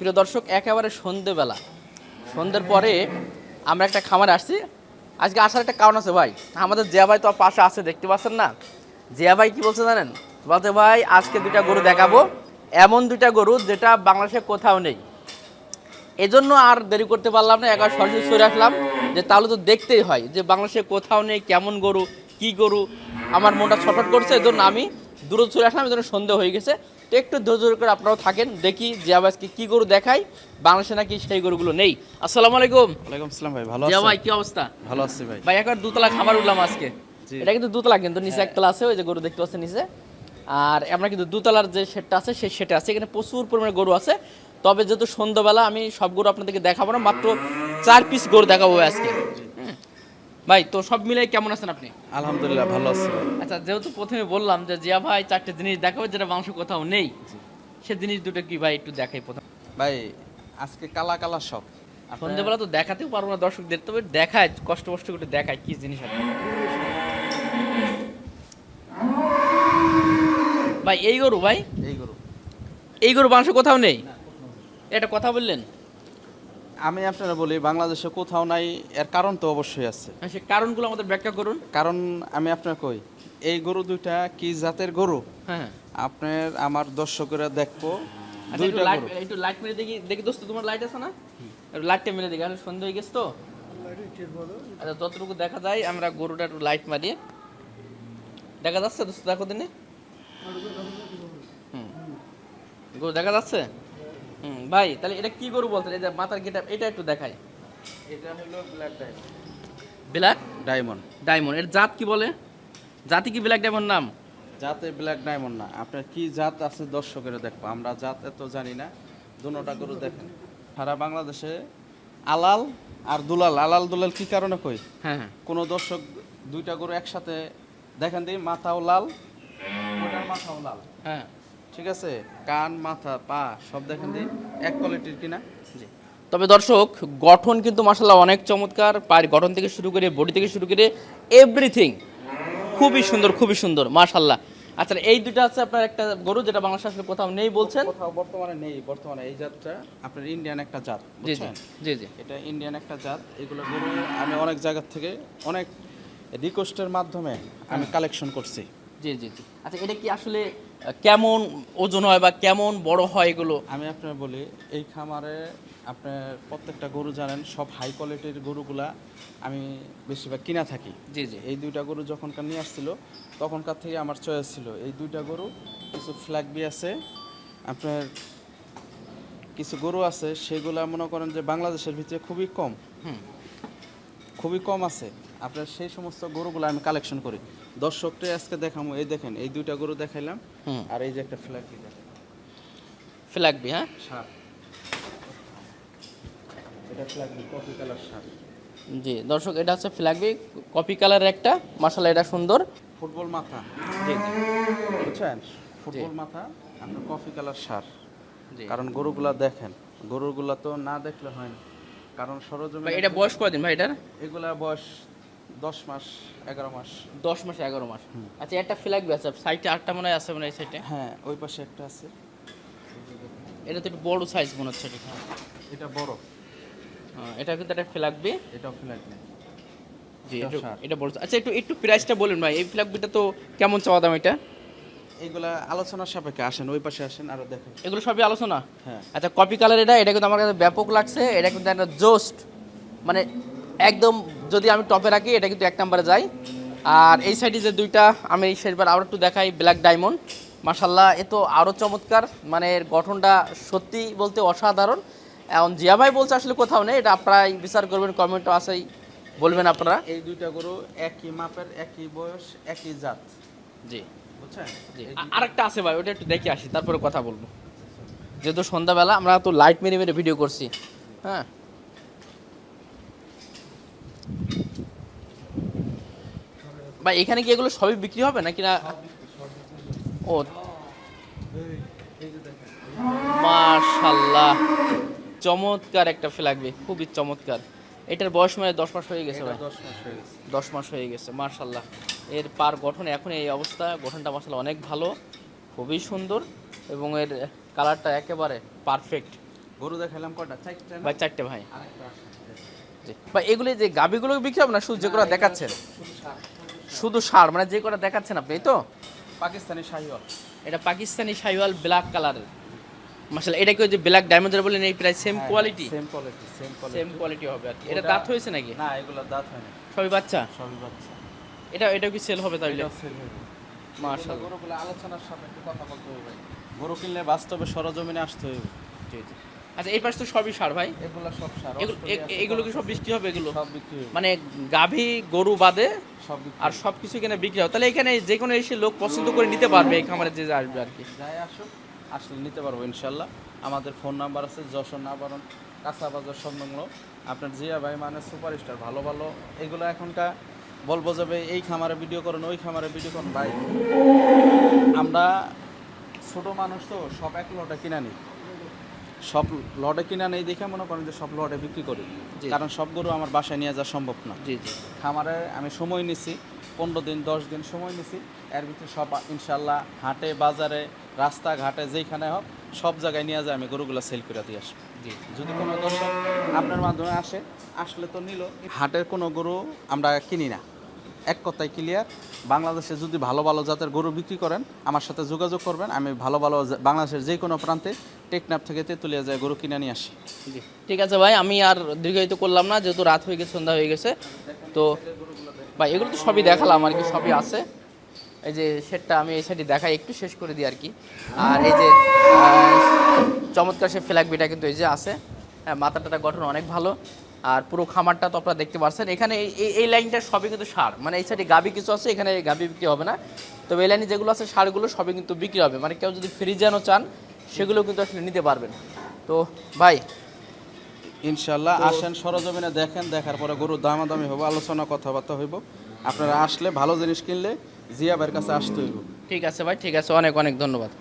প্রিয় দর্শক, একেবারে সন্ধ্যের পরে আমরা একটা খামারে আসছি। আজকে আসার একটা কারণ আছে ভাই, আমাদের জিয়া ভাই তো পাশে আছে, দেখতে পাচ্ছেন না। জিয়া ভাই কি বলছে জানেন? বলতে ভাই আজকে দুইটা গরু দেখাবো, এমন দুইটা গরু যেটা বাংলাদেশে কোথাও নেই। এজন্য আর দেরি করতে পারলাম না, একবার সরাসরি চলে আসলাম যে তাহলে তো দেখতেই হয় যে বাংলাদেশে কোথাও নেই কেমন গরু, কি গরু। আমার মনটা ছটফট করছে, এজন্য আমি দূরে চলে আসলাম, এজন্য সন্ধ্যা হয়ে গেছে। তো একটু ধৈর্য করে আপনারাও থাকেন, দেখি যে আজকে কি গরু দেখাই, বাংলাদেশে নাকি সেই গরুগুলো নেই। আসসালামু আলাইকুম। ওয়ালাইকুম আসসালাম ভাই, ভালো জিয়া আছেন? ভাই কি অবস্থা? ভালো আছি ভাই। ভাই একবার দুতলা খাবার উঠলাম আজকে। জি। এটা কিন্তু দুতলা, কিন্তু নিচে একতলা আছে, ওই যে গরু দেখতে পাচ্ছেন নিচে। আর আমরা কিন্তু দুতলার যে শেডটা আছে সেই শেডে আছে, এখানে প্রচুর পরিমাণে গরু আছে। তবে যেহেতু সন্ধ্যাবেলা আমি সব গরু আপনাদেরকে দেখাবো না, মাত্র 4 পিস গরু দেখাবো আজকে। ভাই তো সব মিলে কেমন আছেন আপনি? আলহামদুলিল্লাহ ভালো আছি ভাই। আচ্ছা, যেহেতু প্রথমে বললাম যে জিয়া ভাই 4টে জিনিস দেখাবো যেটা মাংস কোথাও নেই, সে জিনিস দুটো কি ভাই একটু দেখাই প্রথম। ভাই আজকে কালা কালা সব সন্ধ্যাবেলা তো দেখাতেও পারবো না দর্শকদের, তবে দেখায় কষ্ট কষ্ট করে দেখায় কি জিনিস আছে। ভাই এই গরু, ভাই এই গরু মাংস কোথাও নেই, এটা কথা বললেন। আমি আপনারা বলি বাংলাদেশে কোথাও নাই, এর কারণ তো অবশ্যই আছে। সে কারণগুলো আমাদের ব্যাখ্যা করুন। কারণ আমি আপনার কই, এই গরু দুইটা কি জাতের গরু হ্যাঁ, আপনার আমার দর্শকেরা দেখবো। আচ্ছা, দুইটা গরু একটু লাইট মেরে দেখি দেখি দোস্ত, তোমার লাইট আছে না? একটু লাইটটা মেরে দেখি, আসলে সন্ধ্যা হয়ে গেছে তো। আচ্ছা, যতটুকু দেখা যায় আমরা গরুটা একটু লাইট মারি। দেখা যাচ্ছে দোস্ত? দেখো দিনে গরু দেখা যাচ্ছে। ভাই তাহলে এটা কি গরু বলতে, এই যে মাথার গেটা এটা একটু দেখাই। এটা হলো black diamond. Black diamond diamond, এর জাত কি বলে? জাতি কি ব্ল্যাক ডায়মন্ড নাম? জাতে ব্ল্যাক ডায়মন্ড না, আপনার কি জাত আছে দর্শকেরা দেখবো, আমরা জাত এত জানি না। দুটোটা গরু দেখেন, সারা বাংলাদেশে আলাল আর দুলাল, আলাল দুলাল কি কারণে কই, হ্যাঁ হ্যাঁ, কোন দর্শক দুইটা গরু একসাথে দেখেন দিই, মাথাও লাল, ওটার মাথাও লাল, হ্যাঁ ঠিক আছে, কান মাথা পা সব দেখেন দিই এক কোয়ালিটির কিনা। জি। তবে দর্শক গঠন কিন্তু মাশাআল্লাহ অনেক চমৎকার, পায়ের গঠন থেকে শুরু করে বডি থেকে শুরু করে এভরিথিং খুবই সুন্দর, খুবই সুন্দর মাশাআল্লাহ। আচ্ছা, এই দুটো আছে আপনার একটা গরু যেটা বাংলাদেশে আসলে কোথাও নেই বলছেন। কোথাও বর্তমানে নেই, বর্তমানে এই জাতটা আপনার ইন্ডিয়ান একটা জাত, জি জি বুঝছেন? জি জি এটা ইন্ডিয়ান একটা জাত। এগুলো গরু আমি অনেক জায়গা থেকে অনেক রিকোয়েস্টের মাধ্যমে আমি কালেকশন করছি। জি জি জি। আচ্ছা, এটা কি আসলে কেমন ওজন হয় বা কেমন বড় হয় এগুলো? আমি আপনার বলি, এই খামারে আপনার প্রত্যেকটা গরু জানেন সব হাই কোয়ালিটির গরুগুলা আমি বেশিরভাগ কিনা থাকি। জি জি এই দুইটা গরু যখনকার নিয়ে আসছিল তখনকার থেকে আমার চয়েস ছিল এই দুইটা গরু। কিছু ফ্ল্যাগবি আছে, আপনার কিছু গরু আছে সেগুলা মনে করেন যে বাংলাদেশের ভিতরে খুবই কম, হুম। খুবই কম আছে। আপনার সেই সমস্ত গরুগুলো আমি কালেকশন করি, দর্শককে আজকে দেখাবো। এই দেখেন, এই দুইটা গরু দেখাইলাম, হুম। আর এই যে একটা ফ্ল্যাগবি দেখেন, ফ্ল্যাগবি, হ্যাঁ সার, এটা ফ্ল্যাগবি কফি কালার সার। জি দর্শক, এটা হচ্ছে ফ্ল্যাগবি কপি কালারের একটা, মাশাআল্লাহ এটা সুন্দর। ফুটবল মাথা, জি জি বুঝছেন? ফুটবল মাথা আপনার কফি কালার সার। জি। কারণ গরুগুলা দেখেন, গরুগুলা তো না দেখলে হয় না, কারণ সরজমিনে ভাই এটা বয়স কয়দিন ভাই এটার? এগুলা বয়স 10 মাস 11 মাস। 10 মাস 11 মাস। আচ্ছা, একটা ফ্ল্যাগবি আছে সাইডে, আটটা মনে হয় আছে মনে হয় এই সাইডে। হ্যাঁ, ওই পাশে একটা আছে, এটা তো একটু বড় সাইজ মনে হচ্ছে এটা। এটা বড়, এটা কিন্তু একটা ফ্ল্যাগবি। এটাও ফ্ল্যাগবি। জি, এটা সার। এটা বড়। আচ্ছা, একটু একটু প্রাইসটা বলুন ভাই, এই ফ্ল্যাগবিটা তো কেমন চাওয়া দাম এটা? এগুলা আলোচনার সাপেক্ষে, আসেন ওই পাশে আসেন আরো দেখেন। এগুলো সবই আলোচনা। হ্যাঁ, আচ্ছা, কপি কালার এটা কিন্তু আমার কাছে ব্যাপক লাগছে। এটা কিন্তু একটা জোস্ট, মানে একদম যদি আমি টপে রাখি এটা কিন্তু 1 নম্বরে যায়। আর এই সাইডে যে দুইটা আমি এই শেষবার আরও একটু দেখাই, ব্ল্যাক ডায়মন্ড, মাশাল্লাহ এ তো আরও চমৎকার, মানে এর গঠনটা সত্যি বলতে অসাধারণ। এখন জিয়া ভাই বলছে আসলে কোথাও নেই, এটা আপনারাই বিচার করবেন, কমেন্টও আছেই, বলবেন আপনারা। এই দুইটা গরু একই মাপের, একই বয়স, একই জাত, জি বুঝছেন? জি। আরেকটা আছে ভাই, ওটা একটু দেখে আসি তারপরে কথা বলবো, যেহেতু সন্ধ্যাবেলা আমরা তো লাইট মেরে মেরে ভিডিও করছি। হ্যাঁ, ভাই এখানে কি এগুলো সবই বিক্রি হবে নাকি না? ও মাশাল্লাহ, চমৎকার একটা ফ্ল্যাগবি, খুবই চমৎকার। এটার বয়স মানে 10 মাস হয়ে গেছে ভাই। 10 মাস হয়ে গেছে। 10 মাস হয়ে গেছে মাশাল্লাহ। এর পার গঠন এখন এই অবস্থা, গঠনটা মাশাল্লাহ অনেক ভালো, খুবই সুন্দর, এবং এর কালারটা একেবারে পারফেক্ট। গরু দেখালাম কটা, চারটে না? ভাই 4টে ভাই। আরেকটা আসে। জি ভাই, এগুলি যে গাবিগুলো বিক্রি হবে না, শুধু যেগুলো দেখাচ্ছেন? শুধু ষাট। শুধু ষাঁড়, মানে যে কটা দেখাচ্ছেন আপনি, এই তো? পাকিস্তানি শাহিওয়াল। এটা পাকিস্তানি শাহিওয়াল ব্ল্যাক কালারের। মাশাআল্লাহ, এটা কি ওই যে ব্ল্যাক ডায়মন্ডের বলেন এই প্রায় same quality? Same quality, same same quality. Quality হবে আর কি। এটা ওটা- দাঁত হয়েছে নাকি? না, এগুলো দাঁত হয় না, সবই বাচ্চা? সবই বাচ্চা। এটাও কি সেল হবে তাহলে? এটাও sell হবে। মাশাআল্লাহ। গরুগুলো আলোচনার সাপেক্ষে কথা বলতে হবে ভাই। গরু কিনলে বাস্তবে সরজমিনে আসতে হবে। জি জি। আচ্ছা, এই পাশে তো সবই ষাঁড় ভাই। এগুলো সব সার। এগুলো কি সব বিক্রি হবে এগুলো? সব বিক্রি হবে। মানে গাভী গরু বাদে সব বিক্রি আর সব কিছু এখানে বিক্রি হবে, তাহলে এখানে যে কোনো এসে লোক পছন্দ করে নিতে পারবে এই খামারে যে আসবে আর কি? যাই আসুক, আসলে নিতে পারবো ইনশাল্লাহ। আমাদের ফোন নাম্বার আছে যশোর নাবারণ কাঁচা বাজার সংলগ্ন। আপনার জিয়া ভাই মানে সুপারস্টার, ভালো ভালো এগুলো এখনকার বলবো যাবে এই খামারে ভিডিও করেন, ওই খামারে ভিডিও করেন ভাই। আমরা ছোট মানুষ তো, সব এক লটে কিনা নিই, সব লটে কিনা নেই দেখে মনে করেন যে সব লটে বিক্রি করি, জি। কারণ সব গরু আমার বাসায় নিয়ে যাওয়া সম্ভব না। জি জি। খামারে আমি সময় নিছি 15 দিন 10 দিন সময় নিছি, এর ভিতরে সব ইনশাল্লাহ হাটে বাজারে রাস্তাঘাটে যেখানে হোক সব জায়গায় নিয়ে যায় আমি গরুগুলো সেল করে দিয়ে আসবো। জি। যদি কোনো দর্শক আপনার মাধ্যমে আসলে তো নিল। হাটের কোনো গরু আমরা কিনি না, এক কথায় ক্লিয়ার। বাংলাদেশে যদি ভালো ভালো জাতের গরু বিক্রি করেন আমার সাথে যোগাযোগ করবেন, আমি ভালো ভালো বাংলাদেশের যে কোনো প্রান্তে টেকনাফ থেকে তেঁতুলিয়া যায় গরু কিনে নিয়ে আসি। জি ঠিক আছে ভাই, আমি আর দীর্ঘায়িত করলাম না, যেহেতু রাত হয়ে গেছে, সন্ধ্যা হয়ে গেছে। তো ভাই এগুলো তো সবই দেখালাম আর কি, সবই আছে। এই যে সেটটা আমি এই সাইডে দেখাই, একটু শেষ করে দিই আর কি। আর এই যে চমৎকার সে ফ্ল্যাগ বিটা কিন্তু এই যে আছে। হ্যাঁ, মাথাটা গঠন অনেক ভালো। আর পুরো খামারটা তো আপনারা দেখতে পাচ্ছেন। এখানে এই লাইনটা সবই কিন্তু ষাঁড়, মানে এই সাইডে গাবি কিছু আছে, এখানে গাবি বিক্রি হবে না। তবে এই লাইনে যেগুলো আছে ষাঁড়গুলো সবই কিন্তু বিক্রি হবে, মানে কেউ যদি ফ্রিজানও চান সেগুলো কিন্তু আসলে নিতে পারবেন। তো ভাই ইনশাল্লাহ আসেন, সরজমিনে দেখেন, দেখার পরে গরুর দামাদামি হবো, আলোচনা কথাবার্তা হইব। আপনারা আসলে ভালো জিনিস কিনলে জিয়া ভাইয়ের কাছে আসতে হইব। ঠিক আছে ভাই, ঠিক আছে, অনেক অনেক ধন্যবাদ।